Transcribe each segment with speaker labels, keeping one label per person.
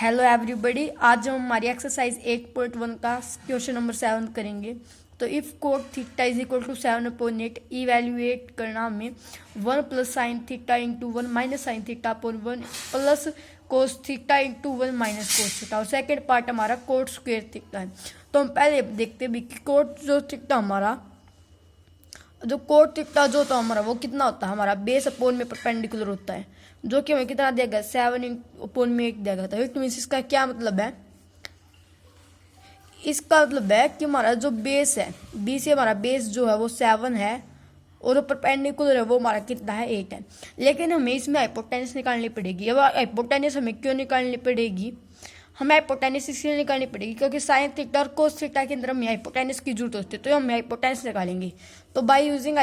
Speaker 1: Hello everybody, आज हम हमारी एक्सरसाइज 8.1 का क्वेश्चन नंबर 7 करेंगे। तो if cot theta is equal to 7/8 evaluate करना हमें 1 plus sine theta into 1 minus sine theta upon 1 plus cos theta into 1 minus cos theta. और सेकेंड पार्ट हमारा कोट स्क्वेयर थीटा है। तो हम पहले देखते भी कि कोट जो थीटा हमारा जो कोट थीटा जो होता है हमारा वो कितना होता है, हमारा बेस अपोन में परपेंडिकुलर होता है, जो कि हमें कितना दिया गया 7/8 दिया गया था। इट मीन्स इसका क्या मतलब है, इसका मतलब है कि हमारा जो बेस है बी से हमारा बेस जो है वो 7 है और जो परपेंडिकुलर है वो हमारा कितना है 8 है। लेकिन हमें इसमें हाइपोटेन्यूस निकालनी पड़ेगी। अब हाइपोटेन्यूस हमें क्यों निकालनी पड़ेगी, हमें हाइपोटेन्यूस इसलिए निकालनी पड़ेगी क्योंकि साइन थीटा और कोस थीटा के अंदर हमें हाइपोटेन्यूस की जरूरत होती है, तो हम हाइपोटेन्यूस निकालेंगे। तो बाय यूजिंग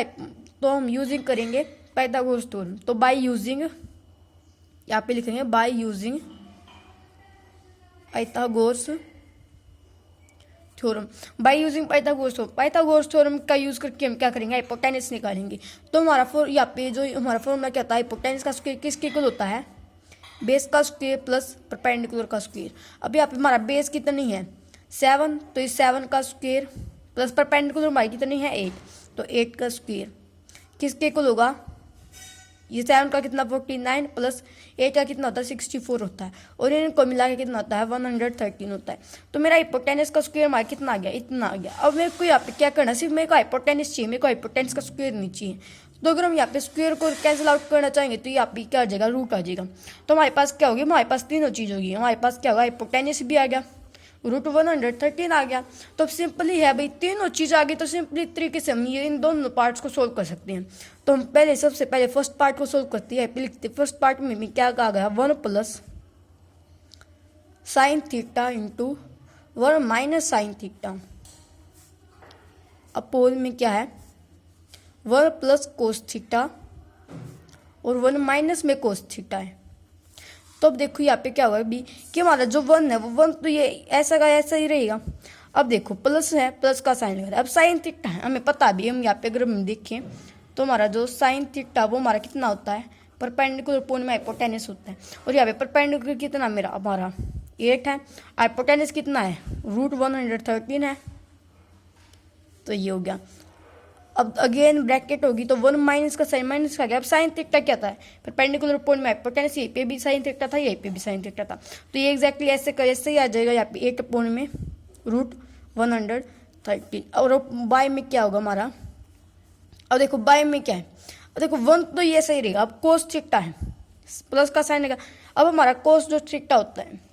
Speaker 1: हम यूजिंग करेंगे पाइथागोरस थ्योरम। तो बाय यूजिंग यहाँ पे लिखेंगे by using Pythagoras theorem. By using Pythagoras theorem का यूज करके हम क्या करेंगे, हाइपोटेन्यूस निकालेंगे। तो हमारा यहाँ पे जो हमारा फॉर्मूला क्या होता है, हाइपोटेन्यूस का स्क्वायर किसके इक्वल होता है, बेस का स्क्वायर प्लस परपेंडिकुलर का स्क्वायर। अब यहाँ पे हमारा बेस कितनी है 7, तो इस 7 का स्क्वायर प्लस परपेंडिकुलर हमारी कितनी है 8, तो 8 का स्क्वायर किसके इक्वल होगा, ये 7 का कितना 49 प्लस 8 का कितना होता है 64 होता है, और इनको मिला के कितना होता है 113 होता है। तो मेरा हाइपोटेन्यूस का स्क्वायर हमारा कितना आ गया, इतना आ गया। अब मेरे को यहाँ पे क्या करना है, सिर्फ मेरे को हाइपोटेन्यूस चाहिए, मेरे को हाइपोटेन्यूस का स्क्वायर नहीं चाहिए। तो अगर हम यहाँ पे स्क्वायर को कैंसिल आउट करना चाहेंगे तो यहाँ पे क्या आ जाएगा, रूट आ जाएगा। तो हमारे पास क्या होगी, हमारे पास तीनों चीज़ होगी। हमारे पास क्या होगा, हाइपोटेन्यूस भी आ गया, रूट 113 आ गया। तो अब सिंपली है भाई, तीनों चीज़ आ गई तो सिंपली तरीके से हम ये इन दोनों पार्ट्स को सोल्व कर सकते हैं। तो हम पहले सबसे पहले फर्स्ट पार्ट को सोल्व करते हैं। लिखते फर्स्ट पार्ट में क्या कहा गया, 1 plus sine theta into 1 minus sine theta अपोल में क्या है 1 प्लस कोस थीटा और 1 माइनस में कोस थीटा है। तो अब देखो यहाँ पे क्या होगा भी कि हमारा जो 1 है वो 1 तो ये ऐसा का ऐसा ही रहेगा। अब देखो प्लस है, प्लस का साइन लगा, अब साइन थीटा है हमें पता भी, हम यहाँ पे अगर हम देखें तो हमारा जो साइन थीटा वो हमारा कितना होता है, परपेंडिकुलर अपोन में हाइपोटेन्यूस होता है। और यहाँ पे परपेंडिकुलर कितना मेरा हमारा 8 है, हाइपोटेन्यूस कितना है रूट 113 है। तो ये हो गया। अब अगेन ब्रैकेट होगी तो 1 माइनस का साइन माइनस का गया। अब साइन थीटा क्या था, परपेंडिकुलर अपोन में हाइपोटेन्यूस, यहीं पे भी साइन थीटा था, यहीं पे भी साइन थीटा था। तो ये एग्जैक्टली ऐसे ही आ जाएगा, यहाँ पे 8 अपोन में रूट 113। और बाय में क्या होगा हमारा, अब देखो बाय में क्या है, अब देखो 1 तो ये सही रहेगा। अब कोस थीटा है, प्लस का साइन रहेगा। अब हमारा कोस जो थीटा होता है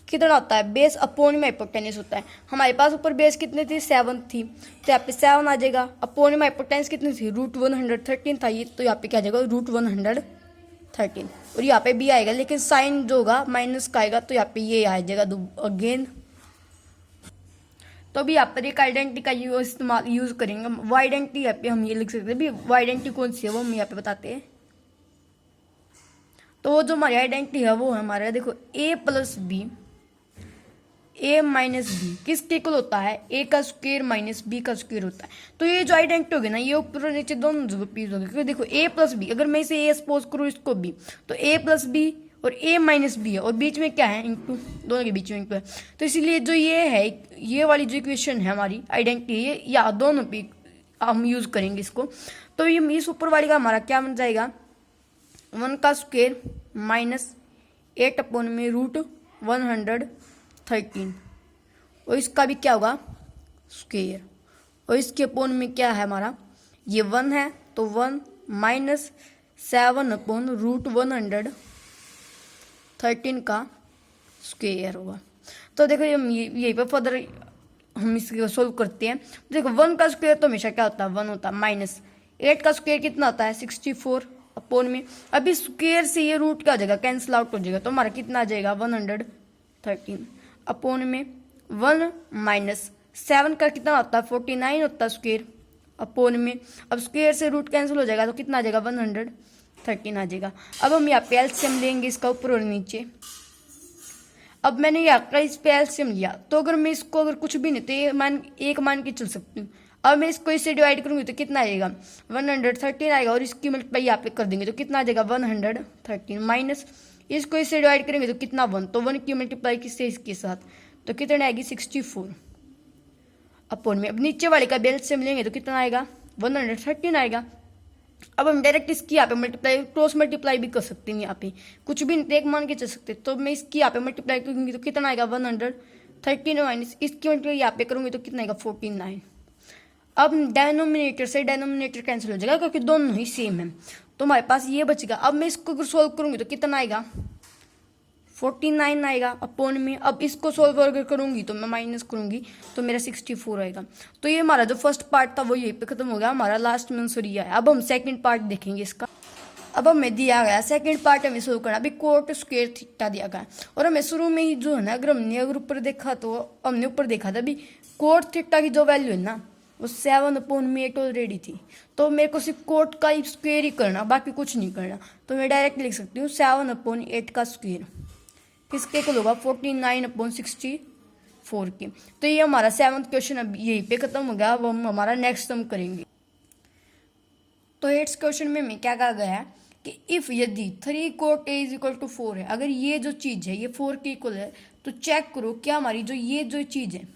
Speaker 1: कितना होता है, बेस अपोन में हाइपोटेन्यूस होता है। हमारे पास ऊपर बेस कितनी थी 7 थी, तो यहाँ पे 7 आ जाएगा। अपोन में हाइपोटेन्यूस कितनी थी रूट 113 था, ये तो यहाँ पे क्या आ जाएगा रूट 113। और यहाँ पे भी आएगा, लेकिन साइन जो होगा माइनस का आएगा, तो यहाँ पे ये आ जाएगा अगेन। तो अभी यहाँ पर एक आइडेंटिटी का यूज करेंगे। वो आइडेंटिटी यहाँ पे हम ये लिख सकते हैं भी, वो आइडेंटिटी कौन सी है वो हम यहाँ पे बताते हैं। तो वो जो हमारी आइडेंटिटी है वो है हमारा देखो a plus B A minus B किसके इक्वल होता है, ए का स्क्वायर माइनस बी का स्क्वायर होता है। तो ये जो आइडेंटिटी होगी ना, ये ऊपर नीचे दोनों जगह पीस होगी, क्योंकि देखो ए प्लस बी, अगर मैं इसे ए सपोज करूँ इसको बी, तो ए प्लस बी और ए माइनस बी है, और बीच में क्या है इंटू, दोनों के बीच में इंटू है। तो इसीलिए जो ये है, ये वाली जो इक्वेशन है हमारी आइडेंटिटी, ये या दोनों पे हम यूज करेंगे इसको। तो ये इस ऊपर वाली का हमारा क्या बन जाएगा, 1 का स्क्वायर माइनस 8 अपोन में रूट 113, और इसका भी क्या होगा स्क्वायर, और इसके अपोन में क्या है हमारा, ये 1 है तो 1 माइनस 7 अपोन रूट 113 का स्क्वायर होगा। तो देखो हम यहीं पर फर्दर हम इसको सोल्व करते हैं। देखो 1 का स्क्वायर तो हमेशा क्या होता है 1 होता है, माइनस 8 का स्क्वायर कितना होता है 64 अपोन में, अभी स्क्वायर से ये रूट क्या हो जाएगा कैंसिल आउट हो जाएगा, तो हमारा कितना आ जाएगा 113 अपोन में 1 माइनस 7 का कितना होता है 49 होता है स्क्वायर अपोन में। अब स्क्वायर से रूट कैंसिल हो जाएगा तो कितना आ जाएगा 113 आ जाएगा। अब हम यहाँ पे एलसीएम लेंगे इसका ऊपर और नीचे। अब मैंने यहाँ का इस पे एलसीएम लिया, तो अगर मैं इसको अगर कुछ भी नहीं तो ये एक मान के चल सकती हूँ। अब मैं इसको इससे डिवाइड करूंगी तो कितना आएगा 113 आएगा, और इसकी मल्टीप्लाई यहाँ पे कर देंगे तो कितना आ जाएगा 113 माइनस इसको इससे डिवाइड करेंगे तो कितना 1, तो 1 की मल्टीप्लाई किससे इसके साथ, तो कितने आएगी 64 अपॉन में। अब नीचे वाले का एलसीएम लेंगे तो कितना आएगा 113 आएगा। अब हम डायरेक्ट इसकी यहाँ पे मल्टीप्लाई क्रॉस मल्टीप्लाई भी कर सकते हैं, यहाँ पे कुछ भी एक मान के चल सकते हैं। तो मैं इसकी यहाँ पे मल्टीप्लाई करूंगी तो कितना आएगा 113 माइनस इसकी मल्टीप्लाई यहाँ पे करूंगी तो कितना आएगा 49। अब डेनोमिनेटर से डेनोमिनेटर कैंसिल हो जाएगा क्योंकि दोनों ही सेम है, तो हमारे पास ये बचेगा। अब मैं इसको सोल्व करूंगी तो कितना आएगा 49 आएगा अपॉन में। अब इसको सोल्व अगर करूंगी तो मैं माइनस करूंगी तो मेरा 64 आएगा। तो ये हमारा जो फर्स्ट पार्ट था वो यहीं पे खत्म हो गया, हमारा लास्ट में आंसर ये है। अब हम सेकंड पार्ट देखेंगे इसका। अब हमें दिया गया सेकंड पार्ट हमें सोल्व करना, अभी कोट स्क्वायर थीटा दिया गया है और हमें शुरू में ही जो है ना, अगर ऊपर देखा तो हमने ऊपर देखा था अभी कोट थीटा की जो वैल्यू है ना वो 7/8 ऑलरेडी थी, तो मेरे को सिर्फ कोट का स्क्वायर ही करना, बाकी कुछ नहीं करना। तो मैं डायरेक्ट लिख सकती हूँ 7/8 का स्क्वायर किसके इक्वल होगा 49/64 की। तो ये हमारा 7th क्वेश्चन अब यहीं पे खत्म हो गया। अब हम हमारा नेक्स्ट सम करेंगे। तो 8th क्वेश्चन में हमें क्या कहा गया है कि इफ यदि 3 cot A is equal to 4 है, अगर ये जो चीज है ये 4 के इक्वल है तो चेक करो क्या हमारी ये जो चीज है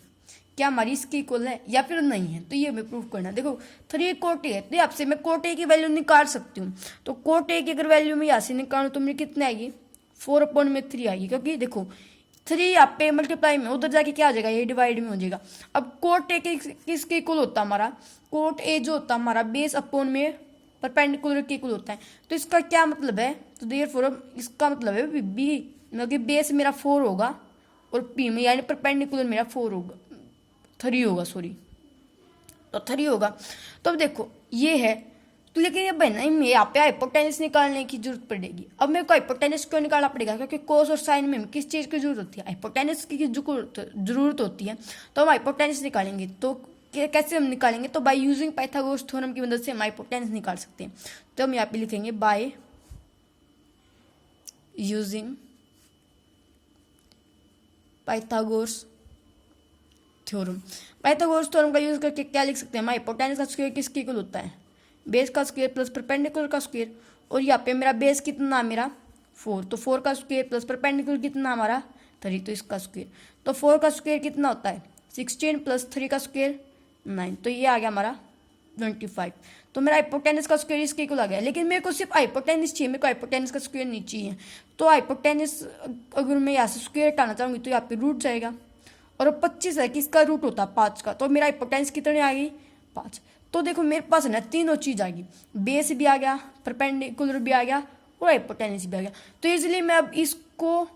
Speaker 1: क्या हमारी इसके इक्वल है या फिर नहीं है। तो ये हमें प्रूव करना है। देखो 3 कोट ए है तो आपसे मैं कोट ए की वैल्यू निकाल सकती हूँ, तो कोट ए की अगर वैल्यू में यहाँ से निकालू तो मेरी कितनी आएगी 4/3 आएगी, क्योंकि देखो 3 यहाँ पे मल्टीप्लाई में उधर जाके क्या हो जाएगा ये डिवाइड में हो जाएगा। अब कोट ए किसके इक्वल होता है हमारा, कोट ए जो होता है हमारा बेस अपॉन में परपेंडिकुलर के इक्वल होता है। तो इसका क्या मतलब है, तो देयरफॉर इसका मतलब है बी मतलब कि बेस मेरा 4 होगा और पी में यानी परपेंडिकुलर मेरा 4 होगा 3 होगा सॉरी, तो 3 होगा। तो अब देखो ये है, तो लेकिन ये भाई नहीं यहाँ पे हाइपोटेनस निकालने की जरूरत पड़ेगी। अब मेरे को हाइपोटेनस क्यों निकालना पड़ेगा, क्योंकि कोस और साइन में किस चीज़ की जरूरत होती है, हाइपोटेनस की जरूरत होती है। तो हम हाइपोटेनस निकालेंगे तो कैसे हम निकालेंगे, तो बाय यूजिंग पाइथागोरस थ्योरम की मदद से हम हाइपोटेनस निकाल सकते हैं। तो हम यहाँ पे लिखेंगे by using Pythagoras theorem. Pythagoras theorem का यूज करके क्या लिख सकते हैं, हम हाइपोटेनस का स्क्वायर किसके इक्वल होता है बेस का स्क्वायर प्लस परपेंडिकुलर का स्क्वायर। और यहाँ पे मेरा बेस कितना मेरा 4, तो 4 का स्क्वायर प्लस परपेंडिकुलर कितना हमारा 3, तो इसका स्क्वायर। तो 4 का स्क्वायर कितना होता है 16 प्लस 3 का स्क्वायर 9, तो ये आ गया हमारा 25। तो मेरा हाइपोटेनस का स्क्वायर इसके इक्वल आ गया। लेकिन मेरे को सिर्फ हाइपोटेनस चाहिए, मेरे को हाइपोटेनस का स्क्वायर नहीं चाहिए। तो हाइपोटेनस अगर मैं यहाँ से स्क्वायर हटाना चाहूँगी तो यहाँ पे रूट जाएगा, और 25 है किसका रूट होता है 5 का, तो मेरा हाइपोटेनस कितने आ गई 5। तो देखो मेरे पास है ना तीनों चीज आ गई, बेस भी आ गया, परपेंडिकुलर भी आ गया और हाइपोटेनस भी आ गया। तो इसलिए मैं अब इसको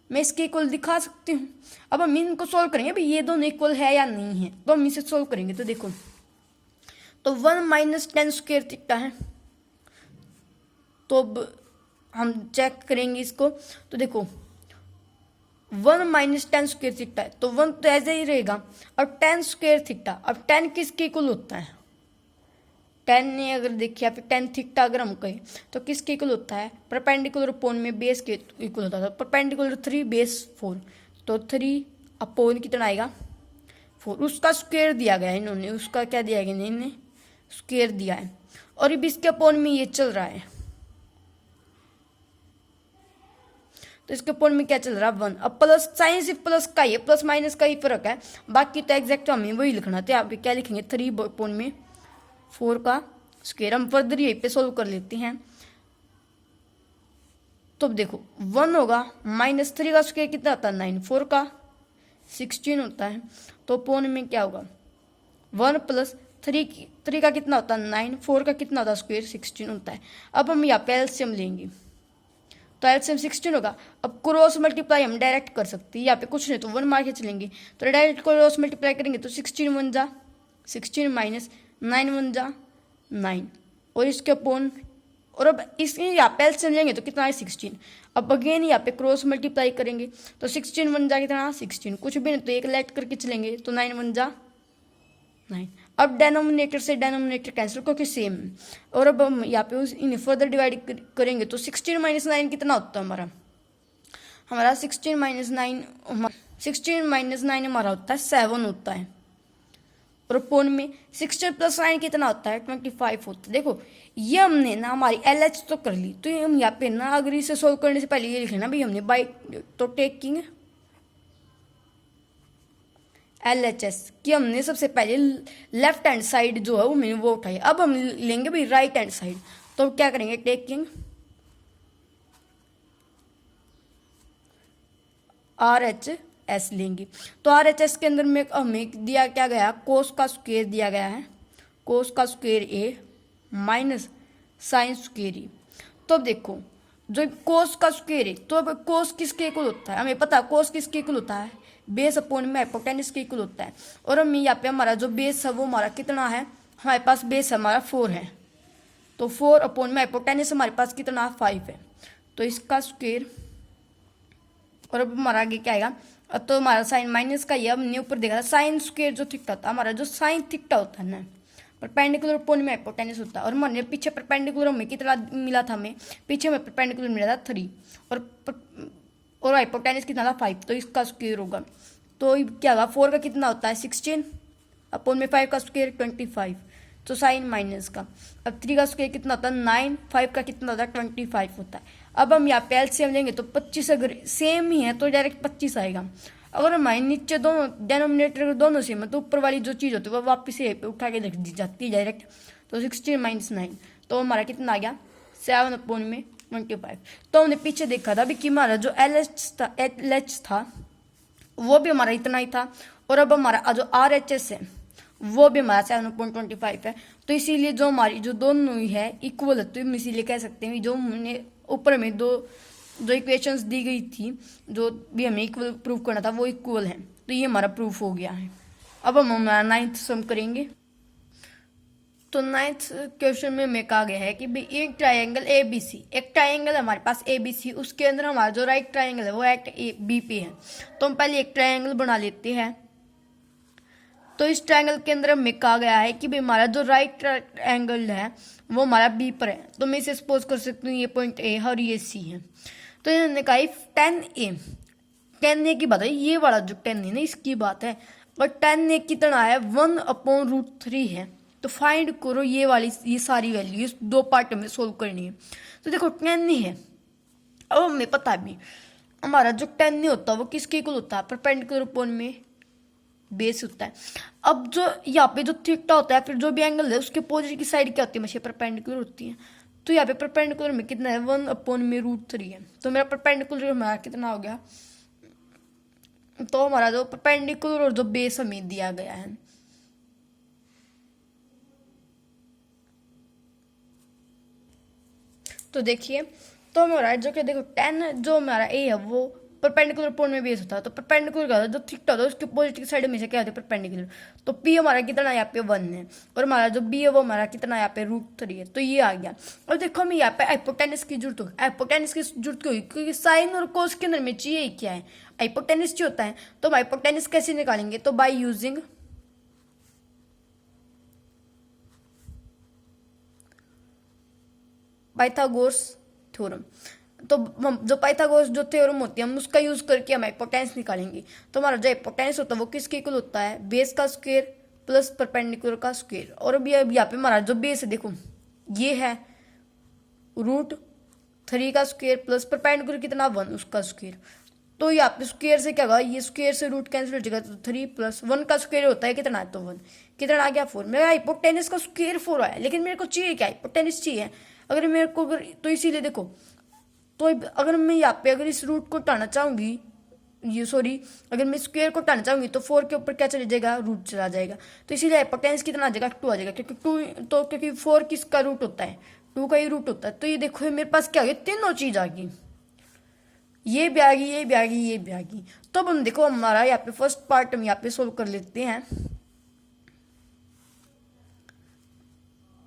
Speaker 1: मैं इसके इक्वल दिखा सकती हूँ। अब हम इनको सोल्व करेंगे भाई ये दोनों इक्वल है या नहीं है, तो हम इसे सोल्व करेंगे। तो देखो तो 1 माइनस 10 स्क्वायर थीटा है, तो अब हम चेक करेंगे इसको। तो देखो 1 माइनस 10 स्क्वायर थीटा है तो 1 तो ऐसे ही रहेगा। अब 10 स्क्वायर थीटा, अब 10 किसके इक्वल होता है 10 ने अगर देखिए फिर 10 थीटा अगर हम कहें तो किसके इक्वल होता है परपेंडिकुलर अपॉन में बेस के इक्वल होता है। परपेंडिकुलर 3 बेस 4, तो 3 अपॉन कितना आएगा 4, उसका स्क्वायर दिया गया है इन्होंने, उसका क्या दिया गया इन्होंने स्क्वायर दिया है। और अब इसके अपॉन में ये चल रहा है, तो इसके अपॉन में क्या चल रहा है 1। अब प्लस साइन सिर्फ प्लस का ही है, प्लस माइनस का ही फर्क है, बाकी तो एग्जैक्ट हमें वही लिखना था। यहाँ पे क्या लिखेंगे 3 अपॉन में 4 का स्क्वायर। हम फर्दर यहीं पे सोल्व कर लेते हैं। तो अब देखो 1 होगा माइनस 3 का स्क्वायर कितना होता है 9, 4 का 16 होता है, तो अपॉन में क्या होगा 1 प्लस 3 का कितना होता है 9, 4 का कितना होता है स्क्वायर 16 होता है। अब हम यहाँ पे एलसीएम लेंगे तो एलसीएम 16 होगा। अब क्रॉस मल्टीप्लाई हम डायरेक्ट कर सकते हैं, यहाँ पे कुछ नहीं तो 1 मार के चलेंगे, तो डायरेक्ट क्रॉस मल्टीप्लाई करेंगे तो 16 1 जा 16 माइनस 9 1 जा 9 और इसके अपॉन। और अब इसके यहाँ पे एलसीएम लेंगे तो कितना है 16। अब अगेन यहाँ पे क्रॉस मल्टीप्लाई करेंगे तो 16 1 जा कितना 16, कुछ भी नहीं तो एक लेट करके चलेंगे तो 9 1 जा 9। अब डेनोमिनेटर से डेनोमिनेटर कैंसिल क्योंकि सेम है। और अब हम यहाँ पे इन्हें फर्दर डिवाइड करेंगे तो 16 माइनस 9 कितना होता है हमारा 16 माइनस 9 हमारा होता है 7 होता है। और अपॉन में 16 प्लस 9 कितना होता है 25 होता है। देखो ये हमने ना हमारी एल एच तो कर ली, तो ये हम यहाँ पे ना अगर इसे सोल्व करने से पहले ये लिख लेना भाई हमने बाई तो टेकिंग एल एच एस कि हमने सबसे पहले लेफ्ट हैंड साइड जो है वो उठाई। अब हम लेंगे भाई राइट हैंड साइड, तो हम क्या करेंगे टेकिंग आर एच एस लेंगे। तो आर एच एस के अंदर में हमें दिया क्या गया, कोस का स्क्वायर दिया गया है, कोस का स्क्वायर ए माइनस साइन स्क्वायर ए। तो अब देखो जो कोस का स्क्वायर है, तो अब कोस किसके इक्वल होता है, हमें पता है कोस किसके इक्वल होता है, बेस अपॉन में हाइपोटेनस के इक्वल होता है। और हम यहाँ पे हमारा जो बेस है वो हमारा कितना है, हमारे पास बेस हमारा 4 है, तो 4 अपॉन में हाइपोटेनस हमारे पास कितना 5 है, तो इसका स्क्वायर। और अब हमारा आगे क्या आएगा, अब तो हमारा साइन माइनस का ही, हमने ऊपर देखा था साइन स्क्वायर जो थीटा था, हमारा जो साइन थीटा होता है ना परपेंडिकुलर अपॉन में हाइपोटेनस होता है। और हमने पीछे परपेंडिकुलर हमें कितना मिला था, हमें पीछे में परपेंडिकुलर मिला था 3 और हाइपोटेनस कितना था 5, तो इसका स्क्वायर होगा। तो क्या होगा 4 का कितना होता है 16 अपॉन में 5 का स्क्वायर 25, तो साइन माइनस का। अब 3 का स्क्वायर कितना होता है 9, 5 का कितना होता है 25 होता है। अब हम यहाँ पे एलसीएम लेंगे तो 25 अगर सेम ही है तो डायरेक्ट 25 आएगा। अगर हमारे नीचे दोनों डेनोमिनेटर दोनों सेम है तो ऊपर वाली जो चीज़ होती है वो वापस यहाँ पे उठा के रख दी जाती है डायरेक्ट, तो 16 माइनस 9, तो हमारा कितना आ गया 7 अपॉन में 25। तो हमने पीछे देखा था भी कि हमारा जो एल एच था वो भी हमारा इतना ही था, और अब हमारा जो आर एच एस है वो भी हमारा 7.25 है। तो इसीलिए जो हमारी जो दोनों ही है इक्वल है, तो हम इसीलिए कह सकते हैं जो हमने ऊपर में जो इक्वेशंस दी गई थी जो भी हमें इक्वल प्रूव करना था वो इक्वल है, तो ये हमारा प्रूफ हो गया है। अब हम हमारा 9th सम करेंगे। तो 9th क्वेश्चन में हमें कहा गया है कि भाई एक ट्राइंगल ए बी सी, एक ट्राइंगल हमारे पास ए बी सी, उसके अंदर हमारा जो राइट ट्राइंगल है वो एक्ट ए बी पे है। तो हम पहले एक ट्राइंगल बना लेते हैं। तो इस ट्राइंगल के अंदर हमें कहा गया है कि भाई हमारा जो राइट एंगल है वो हमारा बी पर है, तो मैं इसे सपोज कर सकती हूँ ये पॉइंट ए है और ये सी है। तो इन्होंने कहा 10 ए की बात है, ये वाला जो 10 ए ना इसकी बात है, और 10 ए कितना है 1/√3 है। तो फाइंड करो ये वाली ये सारी वैल्यू इस 2 पार्ट में सोल्व करनी है। तो देखो 10 ए है, अब हमें पता भी हमारा जो 10 ए होता है वो किसके इक्वल होता है, परपेंडिकुलर अपॉन में बेस होता है। अब जो यहाँ पे जो थीटा होता है फिर जो भी एंगल है उसके अपोजिट की साइड क्या होती है, हमेशा परपेंडिकुलर होती है। तो यहाँ पे परपेंडिकुलर में कितना है 1/√3 है, तो मेरा परपेंडिकुलर हमारा कितना हो गया, तो हमारा जो परपेंडिकुलर और जो बेस हमें दिया गया है तो देखिए, तो हमारा जो कि देखो 10 जो हमारा ए है वो परपेंडिकुलर अपॉन में बेस होता है, तो परपेंडिकुलर का जो थीटा होता है उसके अपोजिट की साइड हमेशा क्या होता है परपेंडिकुलर। तो पी हमारा कितना यहाँ पे 1 है, और हमारा जो बी है वो हमारा कितना यहाँ पे √3 है, तो ये आ गया। और देखो हमें यहाँ पे हाइपोटेनस की जरूरत होगी, हाइपोटेनस की जरूरत क्यों होगी, क्योंकि साइन और कोस के अंदर में चाहिए क्या है हाइपोटेनस चाहिए होता है। तो हम हाइपोटेनस कैसे निकालेंगे, तो बाई यूजिंग पाइथागोरस थ्योरम। तो हम जो पाइथागोरस जो थ्योरम होती है हम उसका यूज करके हम हाइपोटेनस निकालेंगे। तो हमारा जो हाइपोटेनस होता है वो किसके इक्वल होता है, बेस का स्क्वायर प्लस परपेंडिकुलर का स्क्वायर। और अभी यहाँ पे हमारा जो बेस है देखो ये है √3 का स्क्वायर प्लस परपेंडिकुलर कितना 1 उसका स्क्वायर। तो यहाँ पे स्क्वायर से क्या होगा, ये स्क्वायर से रूट कैंसिल हो जाएगा, तो 3 + 1 का स्क्वायर होता है कितना है, तो 1 कितना आ गया 4। मेरा हाइपोटेनस का स्क्वायर 4 आया, लेकिन मेरे को चाहिए क्या, हाइपोटेनस चाहिए। अगर मेरे को तो इसीलिए देखो, तो अगर मैं यहाँ पे अगर इस रूट को हटाना चाहूंगी, ये सॉरी अगर मैं स्क्वायर को हटाना चाहूंगी तो 4 के ऊपर क्या चले जाएगा, रूट चला जाएगा। तो इसीलिए हाइपोटेनस कितना आ जाएगा 2 आ जाएगा, क्योंकि 4 किसका रूट होता है, 2 का ही रूट होता है। तो ये देखो मेरे पास क्या आ गया, तीनों चीज आ गई, ये भी आ गई, ये भी आ गई, ये भी आ गई। तो अब हम देखो हमारा यहाँ पे फर्स्ट पार्ट हम यहाँ पे सोल्व कर लेते हैं।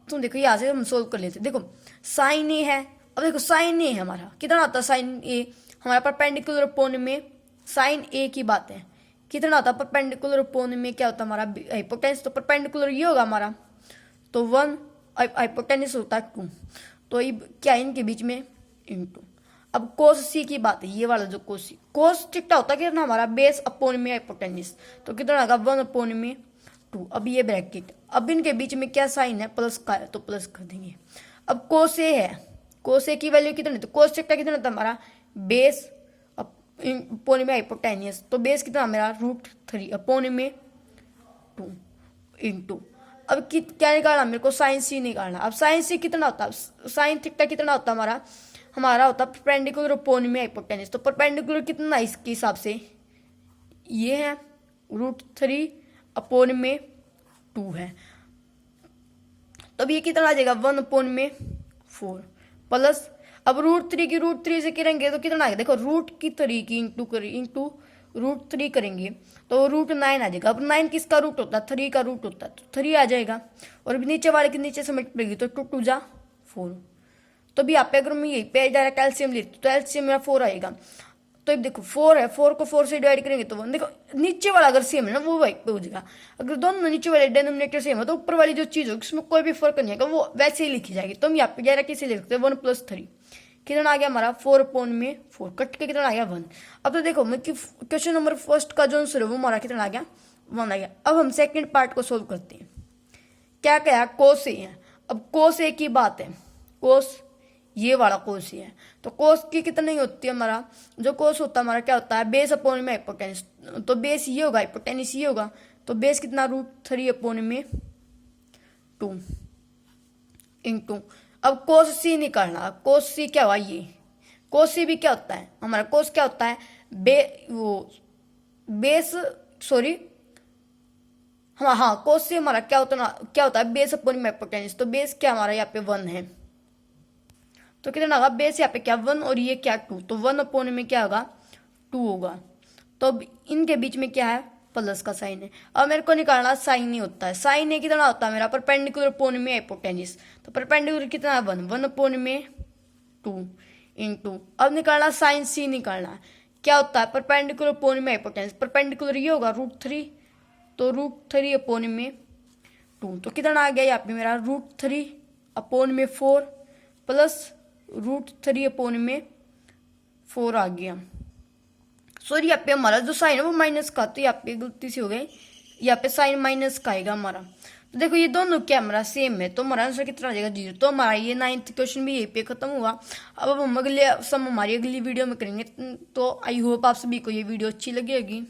Speaker 1: तो देखो यहाँ से हम सोल्व कर लेते हैं। देखो साइन ए है, अब देखो साइन ए है हमारा कितना आता है, साइन ए हमारा परपेंडिकुलर अपॉन में साइन ए की बात है कितना आता है, परपेंडिकुलर अपॉन में क्या होता है हमारा हाइपोटेनस। तो परपेंडिकुलर ये होगा हमारा, तो 1 हाइपोटेनस होता है 2, तो ये क्या इनके बीच में इनटू। अब कोस सी की बात है, ये वाला जो कोस सी, कोस थीटा होता है कितना हमारा बेस अपॉन में हाइपोटेनस, तो कितना होगा 1/2। अब ये ब्रैकेट, अब इनके बीच में क्या साइन है, प्लस का है तो प्लस कर देंगे। अब कोस ए है, कोस ए की वैल्यू कितनी, तो कोस थीटा कितना था हमारा बेस अपोन में हाइपोटेनियस, तो बेस कितना मेरा √3 अपोन में 2 इंटू, अब क्या निकालना मेरे को साइन सी निकालना। अब साइन सी कितना होता है, साइन थीटा कितना होता है हमारा होता है परपेंडिकुलर अपोन में हाइपोटेनियस, तो परपेंडिकुलर कितना इसके हिसाब से ये है √3 अपोन में 2 है, तब ये कितना आ जाएगा 1 अपोन में 4 प्लस, अब √3 की √3 से करेंगे तो कितना आएगा, देखो रूट की 3 की इंटू √3 करेंगे तो √9 आ जाएगा। अब 9 किसका रूट होता है, 3 का रूट होता है, तो 3 आ जाएगा, और नीचे वाले के नीचे से मल्टीप्लाई तो 2 2 जा 4, तो भी यहाँ पे अगर मैं यही पे डायरेक्ट एलसीएम लेती तो एलसीएम मेरा 4 आएगा। तो अब देखो 4 है, 4 को 4 से डिवाइड करेंगे तो 1, देखो नीचे वाला अगर सेम है ना वो वही पे हो जाएगा, अगर दोनों नीचे वाले डिनोमिनेटर सेम है तो ऊपर वाली जो चीज़ होगी उसमें कोई भी फर्क नहीं आएगा, वो वैसे ही लिखी जाएगी। तो हम यहाँ पे डायरेक्ट कैसे लिख सकते हैं 1 + 3 कितना आ गया हमारा 4 अपोन में 4 कट के कितना आ गया 1। अब तो देखो मैं क्वेश्चन नंबर फर्स्ट का जो आंसर है वो हमारा कितना आ गया 1 आ गया। अब हम सेकंड पार्ट को सोल्व करते हैं। क्या क्या कोस ए है, अब कोस ए की बात है, कोस ये वाला कोस है, तो कोस की कितनी होती है हमारा, जो कोस होता है हमारा क्या होता है बेस अपोन में हाइपोटेनिस, तो बेस ये होगा हाइपोटेनिस ये होगा, तो बेस कितना √3 अपोन में 2 इंटू, अब कोस सी निकालना, कोस सी क्या हुआ ये, कोस सी भी क्या होता है हमारा, कोस क्या होता है हाँ कोस सी हमारा क्या होता है बेस अपोन में हाइपोटेनिस, तो बेस क्या हमारा यहाँ पे 1 है, तो कितना होगा बेस यहाँ पे क्या 1 और ये क्या 2, तो 1 अपोन में क्या होगा 2 होगा। तो अब इनके बीच में क्या है प्लस का साइन है। अब मेरे को निकालना साइन ही होता है, साइन ए कितना होता है मेरा परपेंडिकुलर अपोन में हाइपोटेनिस, तो परपेंडिकुलर कितना है 1 अपोन में 2 इंटू, अब निकालना साइन सी निकालना है, क्या होता है परपेंडिकुलर अपोन में हाइपोटेनिस, परपेंडिकुलर ये होगा √3, तो √3 अपोन में 2, तो कितना आ गया यहाँ पे मेरा √3 अपोन में 4 प्लस √3 अपोन में 4 आ गया। सॉरी यहाँ पे हमारा जो साइन है वो माइनस का, तो यहाँ पे गलती से हो गई, यहाँ पे साइन माइनस का आएगा हमारा। तो देखो ये दोनों क्या हमारा सेम है, तो हमारा आंसर कितना आ जाएगा 0। तो हमारा ये 9th क्वेश्चन भी यहीं पे खत्म हुआ। अब हम अगले सम हमारी अगली वीडियो में करेंगे। तो आई होप आप सभी को ये वीडियो अच्छी लगेगी।